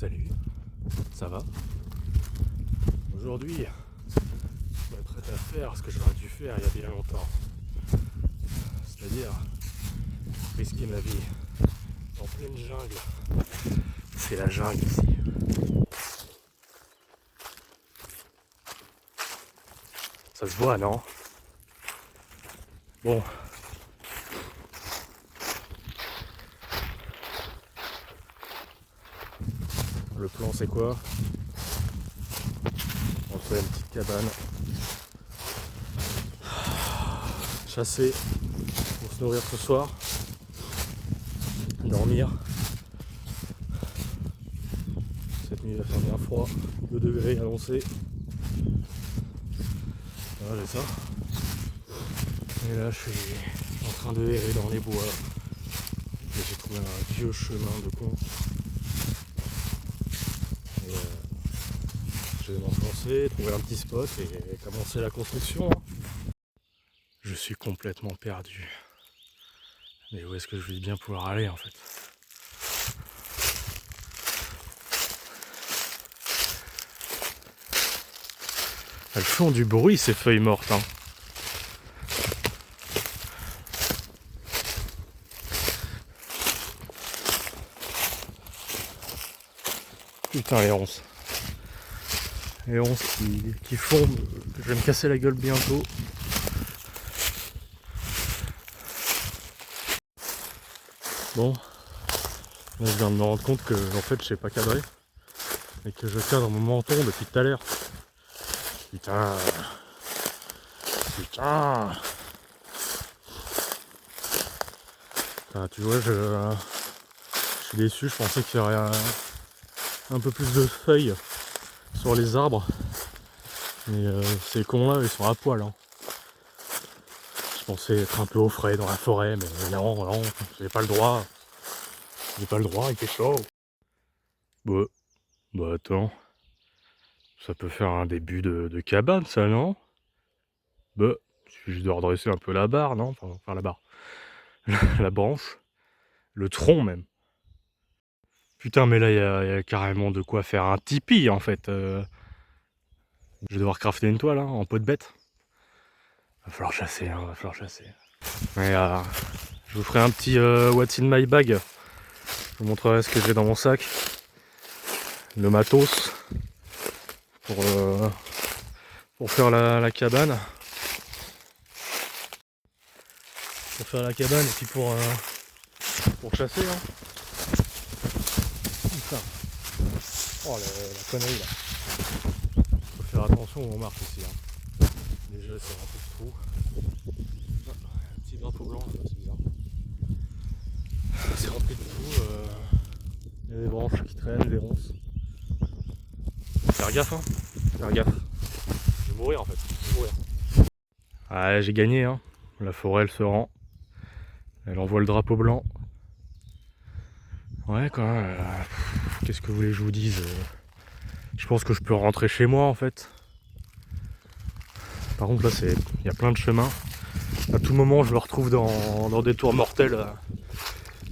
Salut, ça va? Aujourd'hui, je m'apprête à faire ce que j'aurais dû faire il y a bien longtemps. C'est-à-dire risquer ma vie en pleine jungle. C'est la jungle ici. Ça se voit, non? Bon. Le plan c'est quoi? On fait une petite cabane. Chasser pour se nourrir ce soir. Dormir. Cette nuit il va faire bien froid. 2 degrés annoncés. Voilà, j'ai ça. Et là je suis en train de errer dans les bois. Et j'ai trouvé un vieux chemin de con. Et je vais m'enfoncer, trouver un petit spot et commencer la construction. Je suis complètement perdu. Mais où est-ce que je vais bien pouvoir aller en fait? Elles font du bruit ces feuilles mortes, hein. Putain les ronces. Les ronces qui font que je vais me casser la gueule bientôt. Bon, là, je viens de me rendre compte que en fait je sais pas cadrer. Et que je cadre mon menton depuis tout à l'heure. Putain. Putain. Enfin, tu vois, je suis déçu, je pensais qu'il y aurait un peu plus de feuilles sur les arbres. Mais ces cons là, ils sont à poil, hein. Je pensais être un peu au frais dans la forêt, mais non, j'ai pas le droit. J'ai pas le droit, il fait chaud. Bah attends, ça peut faire un début de cabane ça, non? Bah, il suffit juste de redresser un peu la barre, non? Enfin la barre. La branche. Le tronc même. Putain, mais là, il y a carrément de quoi faire un tipi, en fait. Je vais devoir crafter une toile, hein, en peau de bête. Va falloir chasser, hein, va falloir chasser. Et, je vous ferai un petit What's in my bag. Je vous montrerai ce que j'ai dans mon sac. Le matos. Pour faire la cabane. Pour faire la cabane et puis pour chasser, hein. Putain. Oh la connerie là. Faut faire attention où on marche ici, hein. Déjà c'est un peu de trou. Ah, un petit drapeau blanc, c'est bizarre. C'est rempli de trous. Il y a des branches qui traînent, des ronces. Faire gaffe, hein. Faire gaffe. Je vais mourir en fait. Je vais mourir. Ah, j'ai gagné, hein. La forêt elle se rend. Elle envoie le drapeau blanc. Ouais quoi. Qu'est-ce que vous voulez que je vous dise? Je pense que je peux rentrer chez moi en fait. Par contre là il y a plein de chemins. À tout moment je me retrouve dans des tours mortels.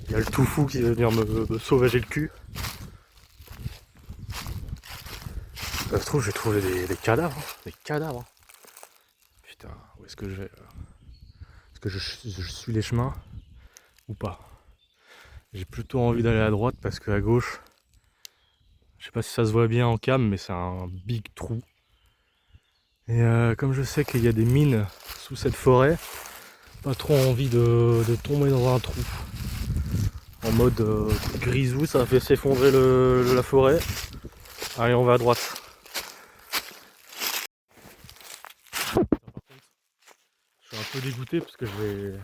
Il y a le tout fou qui va venir me sauvager le cul. Ça se trouve, j'ai trouvé des cadavres. Hein. Des cadavres. Putain, où est-ce que je vais là? Est-ce que je suis les chemins ou pas? J'ai plutôt envie d'aller à droite parce qu'à gauche, je sais pas si ça se voit bien en cam, mais c'est un big trou. Et comme je sais qu'il y a des mines sous cette forêt, pas trop envie de tomber dans un trou. En mode grisou, ça fait s'effondrer la forêt. Allez, on va à droite. Je suis un peu dégoûté parce que j'ai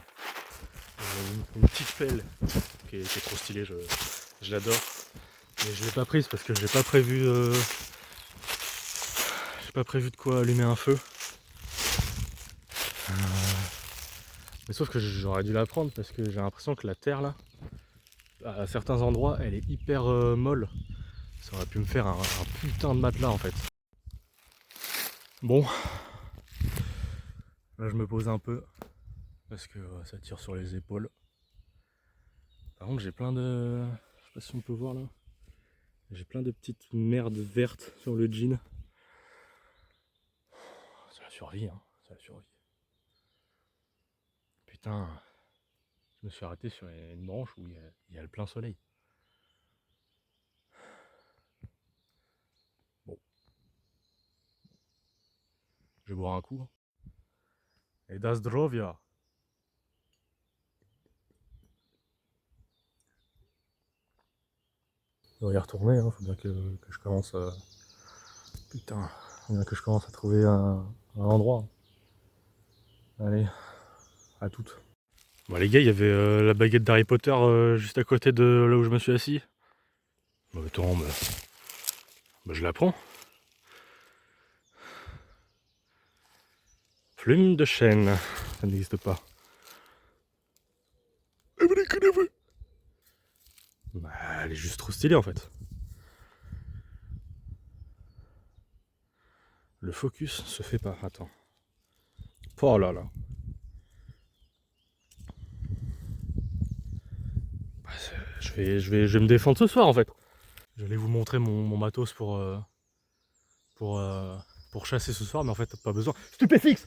une petite pelle qui est trop stylée, je l'adore. Mais je l'ai pas prise parce que j'ai pas prévu de quoi allumer un feu. Mais sauf que j'aurais dû la prendre parce que j'ai l'impression que la terre là, à certains endroits, elle est hyper molle. Ça aurait pu me faire un putain de matelas en fait. Bon, là je me pose un peu parce que ça tire sur les épaules. Par contre j'ai plein de... Je sais pas si on peut voir là. J'ai plein de petites merdes vertes sur le jean. C'est la survie, hein. C'est la survie. Putain, je me suis arrêté sur une branche où il y a le plein soleil. Bon. Je vais boire un coup. Et das zdrowia. On va y retourner, hein. Faut bien que je commence à... Putain, faut bien que je commence à trouver un endroit. Allez, à toutes. Bon les gars, il y avait la baguette d'Harry Potter juste à côté de là où je me suis assis. Bon attends, je la prends. Plume de chêne, ça n'existe pas. Bah, elle est juste trop stylée en fait. Le focus se fait pas, attends. Oh là là. Bah, je vais me défendre ce soir en fait. J'allais vous montrer mon matos pour chasser ce soir, mais en fait pas besoin. Stupéfixe.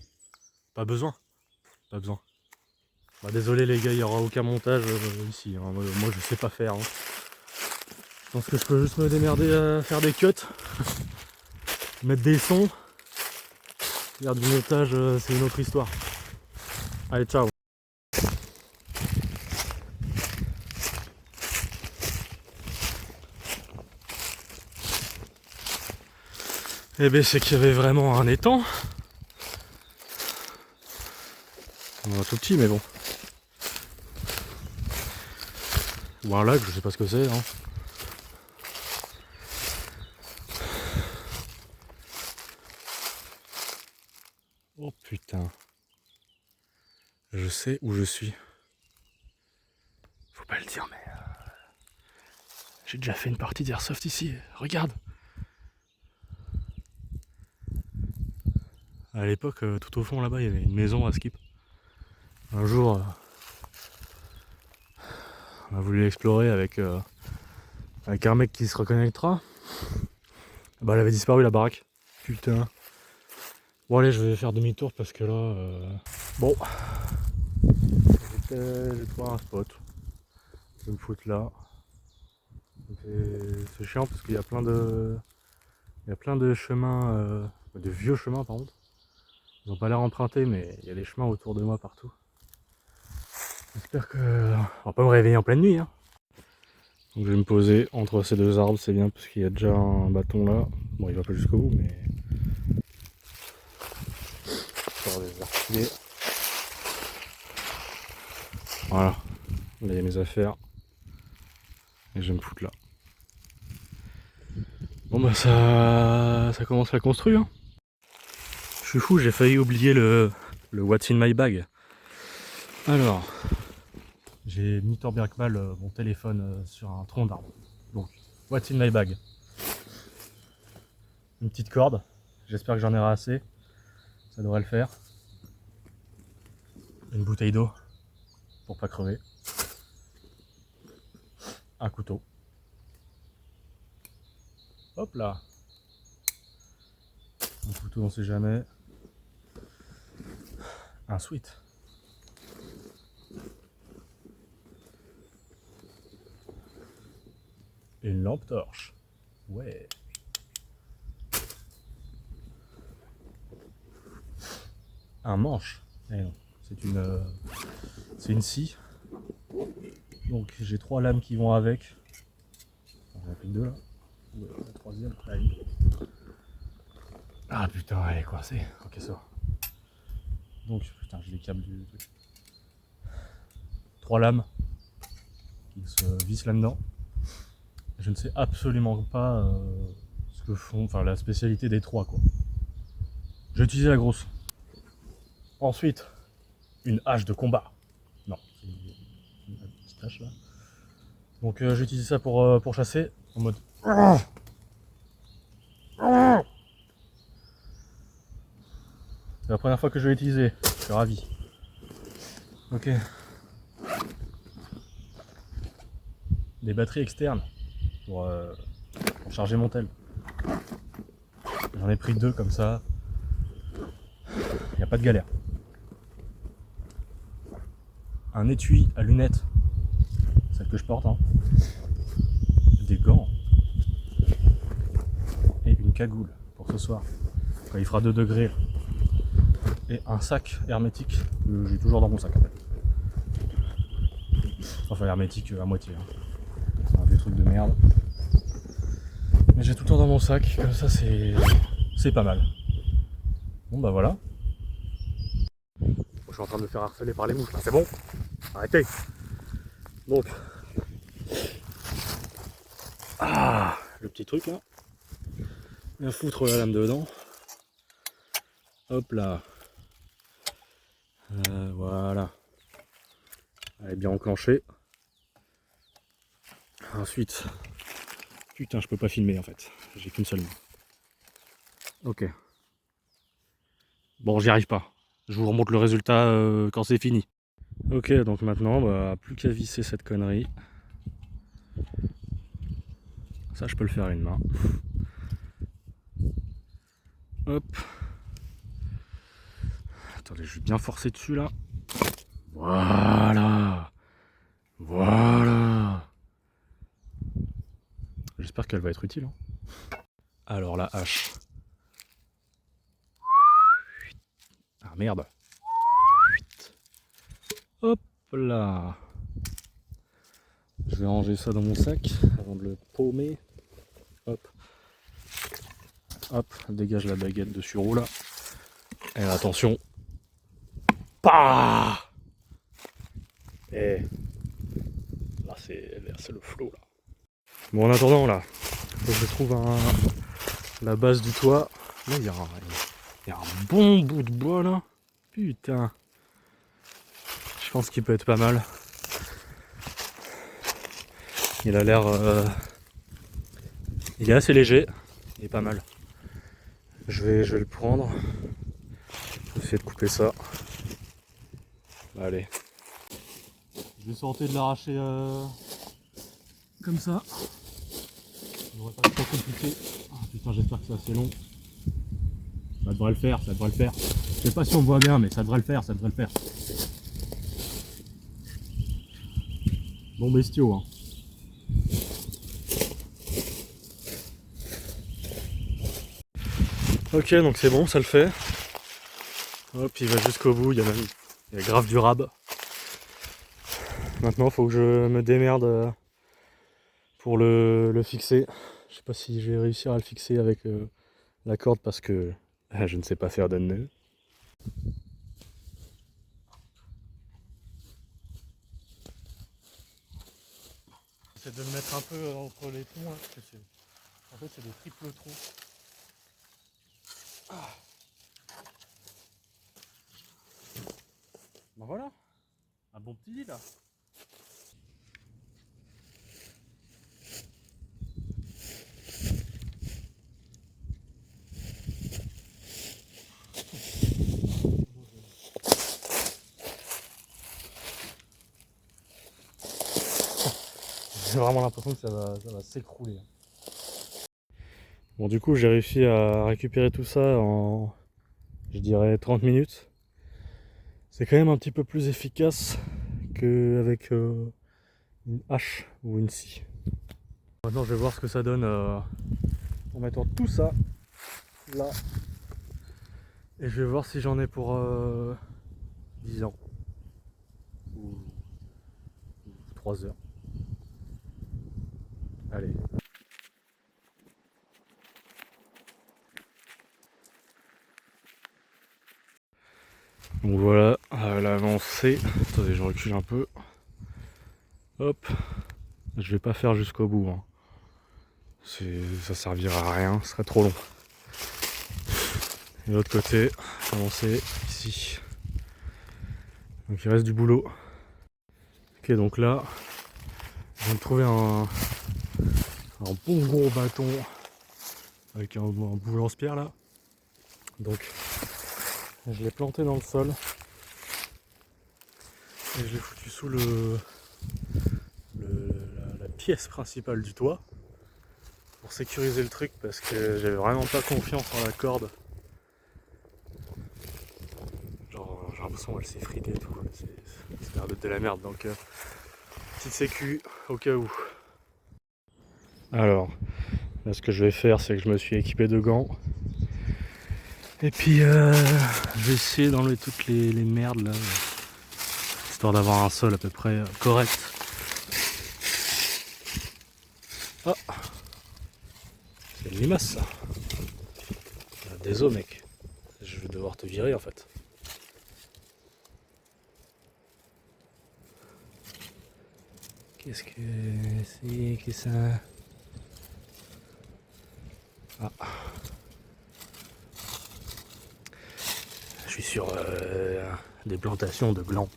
Pas besoin. Pas besoin. Bah désolé les gars, il n'y aura aucun montage ici. Hein. Moi je sais pas faire. Hein. Je pense que je peux juste me démerder à faire des cuts, mettre des sons. Faire du montage, c'est une autre histoire. Allez, ciao. Eh ben c'est qu'il y avait vraiment un étang. Un tout petit mais bon. Ou un lac, je sais pas ce que c'est. Hein. Oh putain. Je sais où je suis. Faut pas le dire mais... j'ai déjà fait une partie d'airsoft ici. Regarde. À l'époque, tout au fond là-bas, il y avait une maison à Skip. Un jour, on a voulu explorer avec un mec qui se reconnaîtra. Bah, elle avait disparu la baraque. Putain. Bon allez, je vais faire demi-tour parce que là... Bon. J'ai trouvé un spot. Je vais me foutre là. C'est chiant parce qu'il y a plein de... Il y a plein de chemins... de vieux chemins par contre. Ils ont pas l'air empruntés mais il y a des chemins autour de moi partout. J'espère que... On va pas me réveiller en pleine nuit. Hein. Donc je vais me poser entre ces deux arbres, c'est bien parce qu'il y a déjà un bâton là. Bon il va pas jusqu'au bout mais... Voilà, là il y a mes affaires. Et je vais me foutre là. Bon bah ça commence à construire. Hein. Je suis fou, j'ai failli oublier le What's in my bag. Alors, j'ai mis tant bien que mal mon téléphone sur un tronc d'arbre. Donc, What's in my bag. Une petite corde, j'espère que j'en aurai assez. Ça devrait le faire. Une bouteille d'eau pour pas crever. Un couteau. Hop là. Un couteau on sait jamais. Un sweat. Une lampe torche. Ouais. Un manche. Eh non, c'est une scie. Donc j'ai 3 lames qui vont avec. J'en ai pris 2 là. La troisième. Allez. Ah putain, elle est coincée. Ok, ça va. Donc putain, j'ai les câbles du truc. 3 lames qui se vissent là-dedans. Je ne sais absolument pas ce que font, enfin la spécialité des 3 quoi. J'ai utilisé la grosse. Ensuite, une hache de combat. Non, c'est une petite hache là. Donc j'ai utilisé ça pour chasser en mode. C'est la première fois que je vais l'utiliser. Je suis ravi. Ok. Des batteries externes pour charger mon tel. J'en ai pris 2 comme ça. Il n'y a pas de galère. Un étui à lunettes, celle que je porte, hein. Des gants et une cagoule pour ce soir quand il fera 2 degrés, et un sac hermétique que j'ai toujours dans mon sac en fait. Enfin hermétique à moitié, hein. C'est un vieux truc de merde, mais j'ai tout le temps dans mon sac, comme ça c'est pas mal. Bon bah voilà. Je suis en train de me faire harceler par les mouches là, c'est bon, arrêtez. Donc le petit truc là, bien foutre la lame dedans, hop là, voilà, elle est bien enclenchée. Ensuite, putain je peux pas filmer en fait, j'ai qu'une seule main. Ok, bon j'y arrive pas, je vous remonte le résultat quand c'est fini. Ok, donc maintenant bah plus qu'à visser cette connerie. Ça je peux le faire à une main. Hop. Attendez, je vais bien forcer dessus là. Voilà. Voilà. J'espère qu'elle va être utile, hein. Alors la hache. Ah merde. Hop là. Je vais ranger ça dans mon sac avant de le paumer. Hop. Hop, dégage la baguette de sureau là. Et attention. Pah. Et là c'est le flow là. Bon en attendant là, faut que je trouve la base du toit. Là il y a un bon bout de bois là. Putain. Je pense qu'il peut être pas mal. Il a l'air... il est assez léger. Il est pas mal. Je vais le prendre. Je vais essayer de couper ça. Allez. Je vais tenter de l'arracher comme ça. Ça devrait pas être trop compliqué. Ah, putain, j'espère que c'est assez long. Ça devrait le faire, ça devrait le faire. Je sais pas si on voit bien, mais ça devrait le faire, ça devrait le faire. Bon bestiaux, hein. Ok, donc c'est bon, ça le fait. Hop, il va jusqu'au bout, il y a grave du rab. Maintenant, il faut que je me démerde pour le fixer. Je sais pas si je vais réussir à le fixer avec la corde parce que je ne sais pas faire de nœud. J'essaie de le mettre un peu entre les troncs, hein, parce que en fait c'est des triples troncs. Ah. Ben voilà, un bon petit lit là. J'ai vraiment l'impression que ça va s'écrouler. Bon du coup j'ai réussi à récupérer tout ça en, je dirais, 30 minutes. C'est quand même un petit peu plus efficace qu'avec une hache ou une scie. Maintenant je vais voir ce que ça donne en mettant tout ça là. Et je vais voir si j'en ai pour 10 ans. Ou 3 heures. Allez. Donc voilà, l'avancée. Attendez, je recule un peu. Hop. Je vais pas faire jusqu'au bout, hein. Ça servira à rien, ce serait trop long. Et de l'autre côté, avancer ici. Donc il reste du boulot. Ok, donc là, je viens de trouver un bon gros bâton avec un bout lance-pierre là. Donc je l'ai planté dans le sol et je l'ai foutu sous la pièce principale du toit. pour sécuriser le truc parce que j'avais vraiment pas confiance en la corde. Genre j'ai l'impression qu'elle s'effritait et tout. C'est l'air d'être de la merde, donc petite sécu au cas où. Alors, là ce que je vais faire c'est que je me suis équipé de gants. Et puis je vais essayer d'enlever toutes les merdes là. Histoire d'avoir un sol à peu près correct. Ah, c'est une limace ça. Désolé mec, je vais devoir te virer en fait. Qu'est-ce que c'est que ça? Ah. Je suis sur des plantations de glands.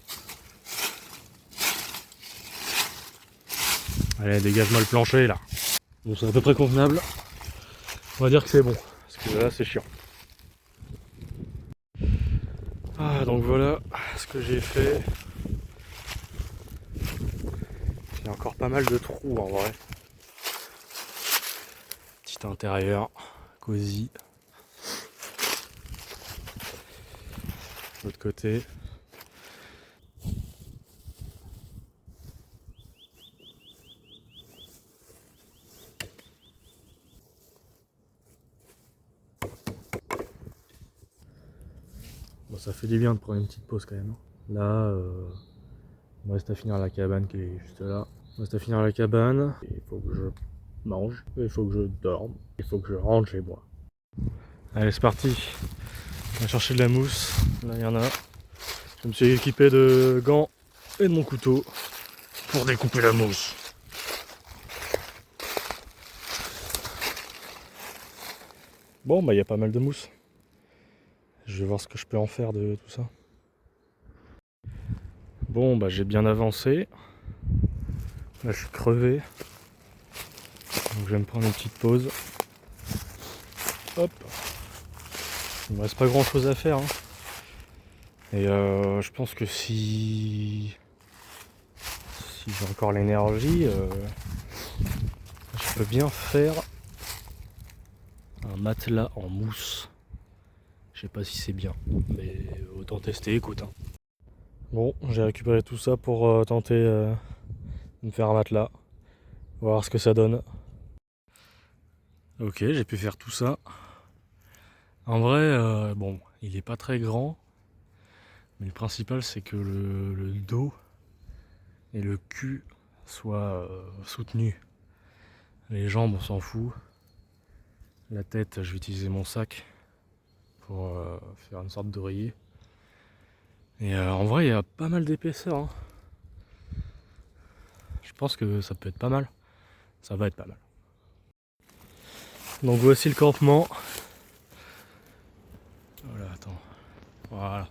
Allez, dégage-moi le plancher là. Bon, c'est à peu près convenable. On va dire que c'est bon, parce que là c'est chiant. Ah, donc voilà ce que j'ai fait. Il y a encore pas mal de trous en vrai. Petit intérieur, cosy. De l'autre côté. Bon, ça fait du bien de prendre une petite pause quand même. Là, il me reste à finir la cabane qui est juste là. Il me reste à finir la cabane. Il faut que je mange, il faut que je dorme, il faut que je rentre chez moi. Allez, c'est parti. On va chercher de la mousse. Là, il y en a. Je me suis équipé de gants et de mon couteau pour découper la mousse. Bon, bah, il y a pas mal de mousse. Je vais voir ce que je peux en faire de tout ça. Bon, bah, j'ai bien avancé. Là, je suis crevé. Donc, je vais me prendre une petite pause. Hop. Il me reste pas grand chose à faire. Hein. Et je pense que si j'ai encore l'énergie, je peux bien faire un matelas en mousse. Je sais pas si c'est bien, mais autant tester, écoute. Hein. Bon, j'ai récupéré tout ça pour tenter de me faire un matelas. Voir ce que ça donne. Ok, j'ai pu faire tout ça. En vrai, bon, il est pas très grand. Mais le principal, c'est que le dos et le cul soient soutenus. Les jambes, on s'en fout. La tête, je vais utiliser mon sac pour faire une sorte d'oreiller. Et en vrai, il y a pas mal d'épaisseur. Hein. Je pense que ça peut être pas mal. Ça va être pas mal. Donc voici le campement. Voilà, attends. Voilà.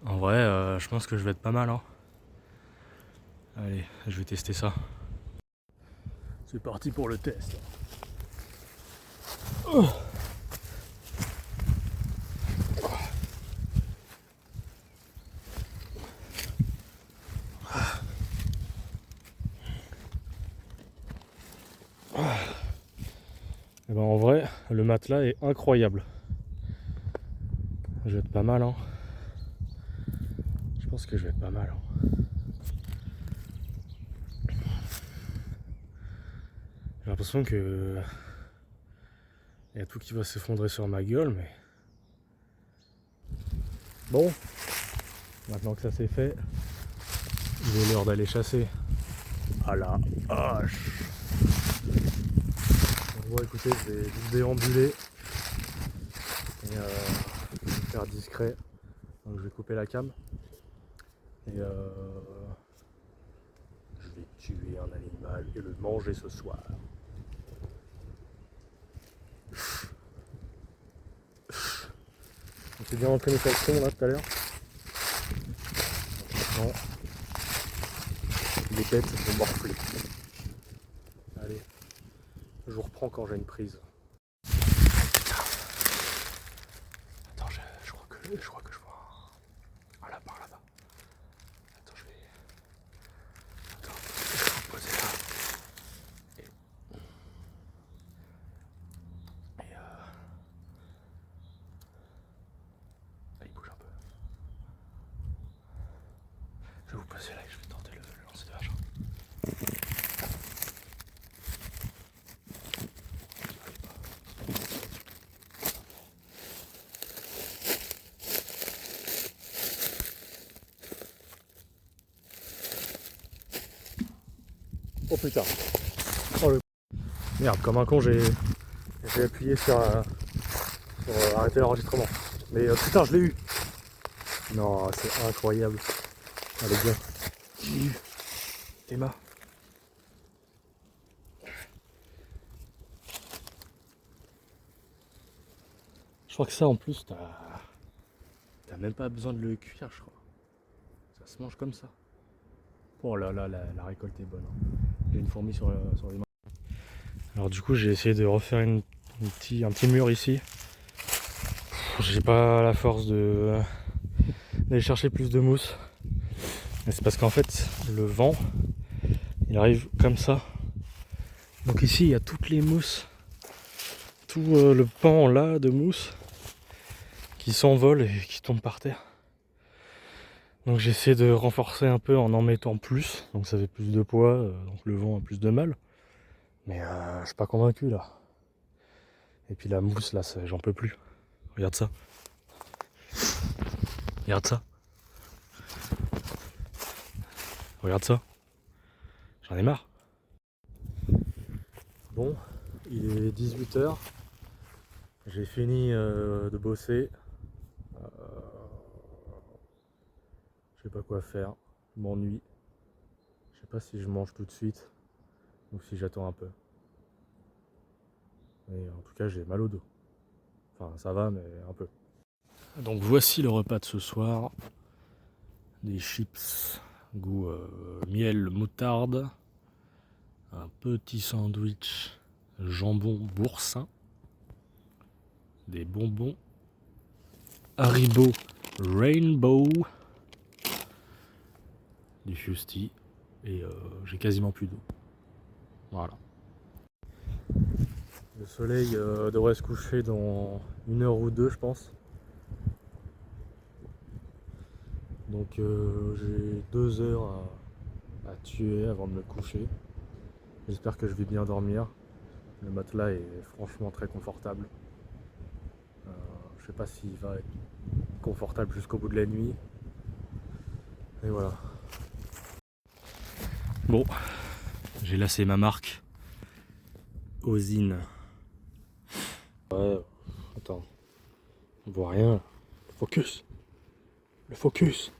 En vrai, je pense que je vais être pas mal. Hein. Allez, je vais tester ça. C'est parti pour le test. Oh. Et ben en vrai, le matelas est incroyable. Je vais être pas mal. Hein. Je pense que je vais être pas mal. Hein. J'ai l'impression que il y a tout qui va s'effondrer sur ma gueule, mais bon, maintenant que ça c'est fait, il est l'heure d'aller chasser à la hache. Bon, écoutez, je vais juste déambuler et je vais me faire discret. Donc je vais couper la cam et je vais tuer un animal et le manger ce soir. On s'est bien entraîné sur le son là tout à l'heure. Non. Les bêtes vont morfler. Allez, je vous reprends quand j'ai une prise. Attends, je crois que je vois un lapin là-bas. Attends, je vais me poser là. putain. Oh le... Merde, comme un con, j'ai appuyé sur arrêter l'enregistrement. Mais putain, je l'ai eu. Non, c'est incroyable. Allez, bien. J'ai eu. Emma. Je crois que ça, en plus, t'as même pas besoin de le cuire, je crois. Ça se mange comme ça. Oh là là, la récolte est bonne. Hein. J'ai une fourmi sur les mains. Alors du coup, j'ai essayé de refaire un petit mur ici. J'ai pas la force d'aller chercher plus de mousse. Et c'est parce qu'en fait, le vent, il arrive comme ça. Donc ici, il y a toutes les mousses, tout le pan là de mousse qui s'envole et qui tombe par terre. Donc j'essaie de renforcer un peu en mettant plus, donc ça fait plus de poids, donc le vent a plus de mal. Mais je suis pas convaincu là. Et puis la mousse là, j'en peux plus. Regarde ça. Regarde ça. Regarde ça. J'en ai marre. Bon, il est 18h. J'ai fini de bosser. Je sais pas quoi faire. Je m'ennuie. Je sais pas si je mange tout de suite ou si j'attends un peu. Mais en tout cas, j'ai mal au dos. Enfin, ça va, mais un peu. Donc voici le repas de ce soir. Des chips goût miel moutarde. Un petit sandwich jambon boursin. Des bonbons Haribo Rainbow. Du Fusti. Et j'ai quasiment plus d'eau. Voilà. Le soleil devrait se coucher dans 1 heure ou 2, je pense. Donc j'ai 2 heures à tuer avant de me coucher. J'espère que je vais bien dormir. Le matelas est franchement très confortable. Je sais pas s'il va être confortable jusqu'au bout de la nuit. Et voilà. Bon, j'ai lassé ma marque. Ozine. Ouais, attends. On voit rien. Focus. Le focus.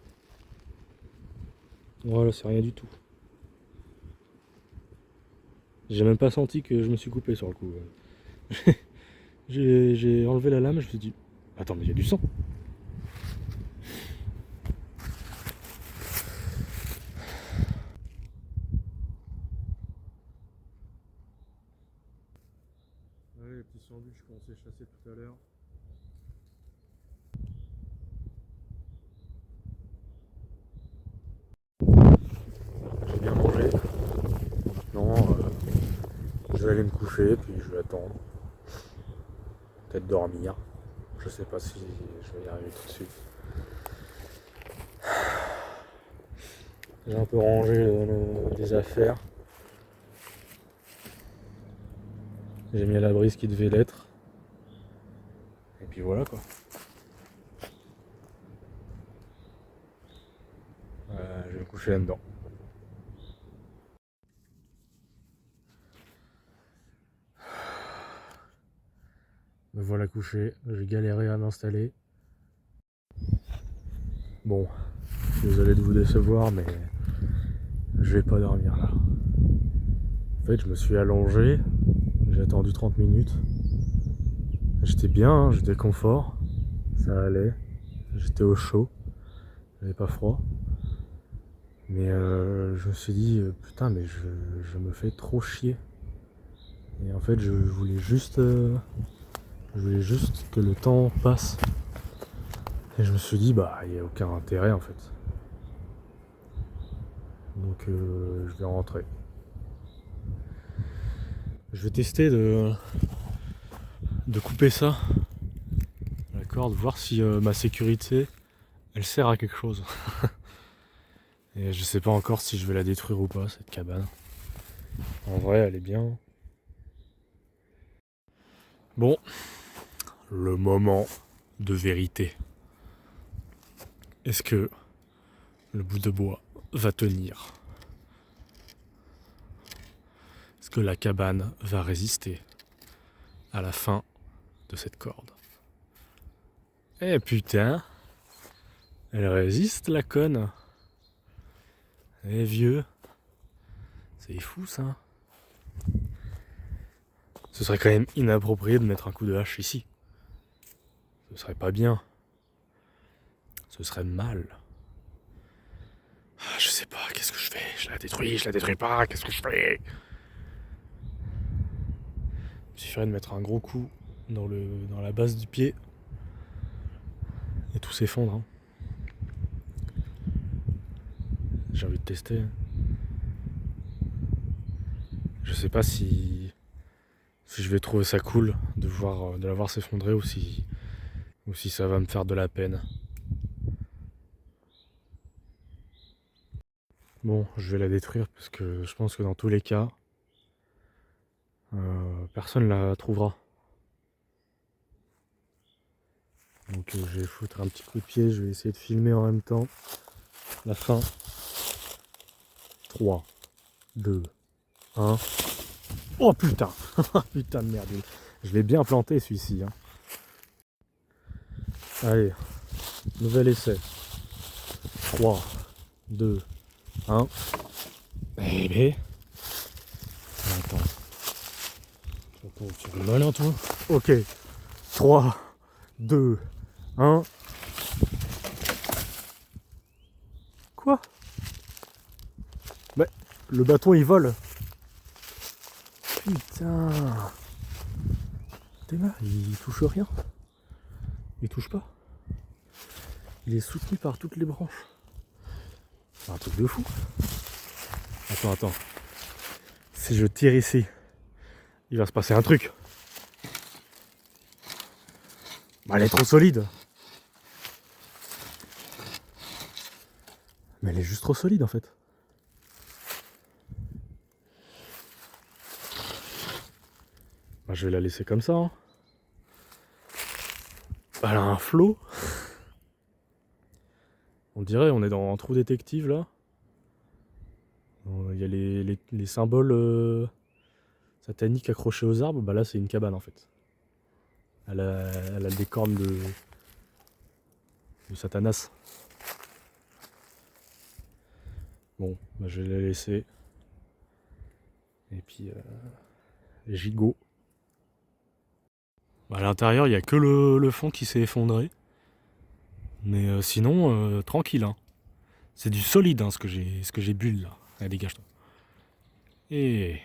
Voilà, c'est rien du tout. J'ai même pas senti que je me suis coupé sur le coup. J'ai enlevé la lame, je me suis dit, attends, mais il y a du sang. Ouais, les petits sandwichs qu'on s'est chassés tout à l'heure. J'ai bien mangé. Maintenant, je vais aller me coucher, puis je vais attendre. Peut-être dormir. Je sais pas si je vais y arriver tout de suite. J'ai un peu rangé les affaires. J'ai mis à l'abri ce qui devait l'être. Et puis voilà quoi. Je vais me coucher là-dedans. Me voilà couché. J'ai galéré à m'installer. Bon, désolé de vous décevoir, mais je vais pas dormir là. En fait, je me suis allongé. J'ai attendu 30 minutes. J'étais bien, hein, j'étais confort. Ça allait. J'étais au chaud. J'avais pas froid. Mais je me suis dit, putain, mais je me fais trop chier. Et en fait, je voulais juste que le temps passe. Et je me suis dit, bah, il n'y a aucun intérêt en fait. Donc, je vais rentrer. Je vais tester de couper ça, la corde, voir si ma sécurité, elle sert à quelque chose. Et je sais pas encore si je vais la détruire ou pas, cette cabane. En vrai, elle est bien. Bon, le moment de vérité. Est-ce que le bout de bois va tenir? que la cabane va résister à la fin de cette corde. Eh putain, elle résiste la conne. Eh vieux, c'est fou ça. Ce serait quand même inapproprié de mettre un coup de hache ici. Ce serait pas bien. Ce serait mal. Ah, je sais pas, qu'est-ce que je fais? Je la détruis pas, qu'est-ce que je fais? Il suffirait de mettre un gros coup dans la base du pied et tout s'effondre. Hein. J'ai envie de tester. Je sais pas si je vais trouver ça cool de la voir s'effondrer ou si ça va me faire de la peine. Bon, je vais la détruire parce que je pense que dans tous les cas, personne la trouvera. Donc je vais foutre un petit coup de pied, je vais essayer de filmer en même temps. La fin. 3, 2, 1. Oh putain. Putain de merde. Je l'ai bien planté celui-ci. Hein. Allez, nouvel essai. 3, 2, 1. Eh ben. Attends. Tu rigoles hein toi? Ok. 3, 2, 1. Quoi? Bah, le bâton il vole. Putain. T'es là, il touche rien. Il touche pas. Il est soutenu par toutes les branches. C'est un truc de fou. Attends. Si je tire ici, il va se passer un truc. Bah, elle est trop solide. Mais elle est juste trop solide en fait. Bah, je vais la laisser comme ça. Hein. Elle a un flot. On dirait on est dans un trou détective là. Il y a les symboles sataniques accrochés aux arbres. Bah là c'est une cabane en fait. Elle a des cornes de Satanas. Bon, bah je vais la laisser. Et puis gigot. Bah à l'intérieur il n'y a que le fond qui s'est effondré. Mais sinon tranquille. Hein. C'est du solide hein, ce que j'ai bulle là. Allez dégage-toi. Et